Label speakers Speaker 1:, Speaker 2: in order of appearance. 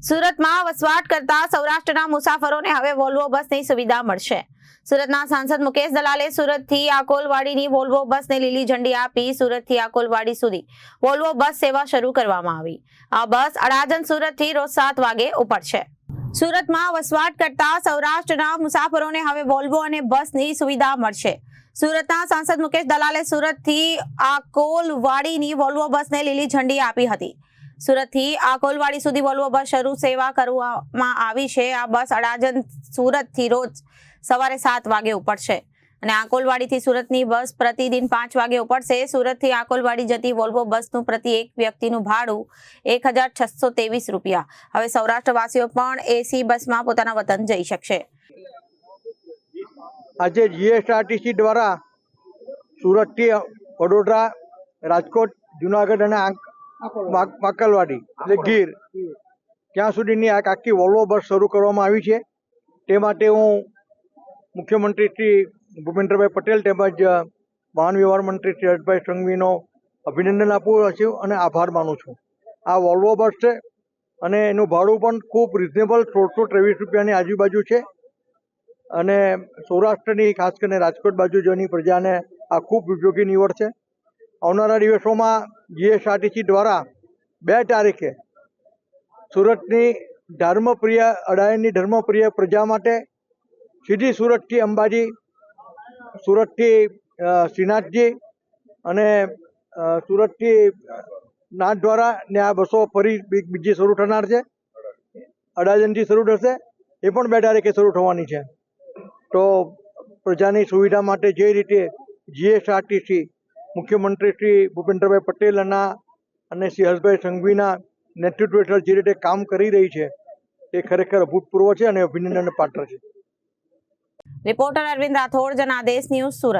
Speaker 1: સુરતમાં વસવાટ કરતા સૌરાષ્ટ્રના મુસાફરોને હવે વોલ્વો બસની સુવિધા મળશે। સુરતના સાંસદ મુકેશ દલાલે સુરતથી આકોલવાડીની વોલ્વો બસને લીલી ઝંડી આપી સુરતથી આકોલવાડી સુધી વોલ્વો બસ સેવા શરૂ કરવામાં આવી। આ બસ અડાજણ સુરતથી રોજ 7 વાગે ઉપડશે। સુરતમાં વસવાટ કરતા સૌરાષ્ટ્રના મુસાફરોને હવે વોલ્વો અને બસની સુવિધા મળશે। સુરતના સાંસદ મુકેશ દલાલે સુરતથી આકોલવાડીની વોલ્વો બસને લીલી ઝંડી આપી હતી। સુરતથી આકોલવાડી સુધી વોલ્વો બસ શરૂ સેવા કરવામાં આવી છે। આ બસ અડાજણ સુરતથી રોજ સવારે 7 વાગે ઉપડશે અને આકોલવાડીથી સુરતની બસ પ્રતિદિન 5 વાગે ઉપડશે। સુરતથી આકોલવાડી જતી વોલ્વો બસનું પ્રતિ એક વ્યક્તિનું ભાડું 1623 રૂપિયા। હવે સૌરાષ્ટ્રવાસીઓ પણ એસી બસમાં પોતાના વતન જઈ શકશે।
Speaker 2: આજે જીએસઆરટીસી દ્વારા સુરતથી વડોદરા, રાજકોટ, જુનાગઢ અને આકોલવાડી એટલે ગીર ત્યાં સુધીની આખી વોલ્વો બસ શરૂ કરવામાં આવી છે। તે માટે હું મુખ્યમંત્રી શ્રી ભૂપેન્દ્રભાઈ પટેલ તેમજ વાહન વ્યવહાર મંત્રી શ્રી હર્ષભાઈ સંઘવીનો અભિનંદન આપું છું અને આભાર માનું છું। આ વોલ્વો બસ છે અને એનું ભાડું પણ ખૂબ રિઝનેબલ 1623 રૂપિયાની આજુબાજુ છે અને સૌરાષ્ટ્રની ખાસ કરીને રાજકોટ બાજુ જોની પ્રજાને આ ખૂબ ઉપયોગી નીવડશે। આવનારા દિવસોમાં જીએસઆરટીસી દ્વારા 2 તારીખે સુરતની ધર્મપ્રિય અડાજણની ધર્મપ્રિય પ્રજા માટે સીધી સુરતથી અંબાજી, સુરતથી શ્રીનાથજી અને સુરતથી નાથદ્વારા ને આ બસો ફરી બીજી શરૂ થનાર છે। અડાજણથી શરૂ થશે, એ પણ 2 તારીખે શરૂ થવાની છે। તો પ્રજાની સુવિધા માટે જે રીતે જીએસઆરટીસી મુખ્યમંત્રી શ્રી ભૂપેન્દ્રભાઈ પટેલ અને શ્રી હર્ષભાઈ સંઘવીના નેતૃત્વ હેઠળ જે રીતે કામ કરી રહી છે એ ખરેખર અભૂતપૂર્વ છે અને અભિનંદનને પાત્ર છે।
Speaker 1: Reporter Arvind Rathod, Janadesh news, Surat.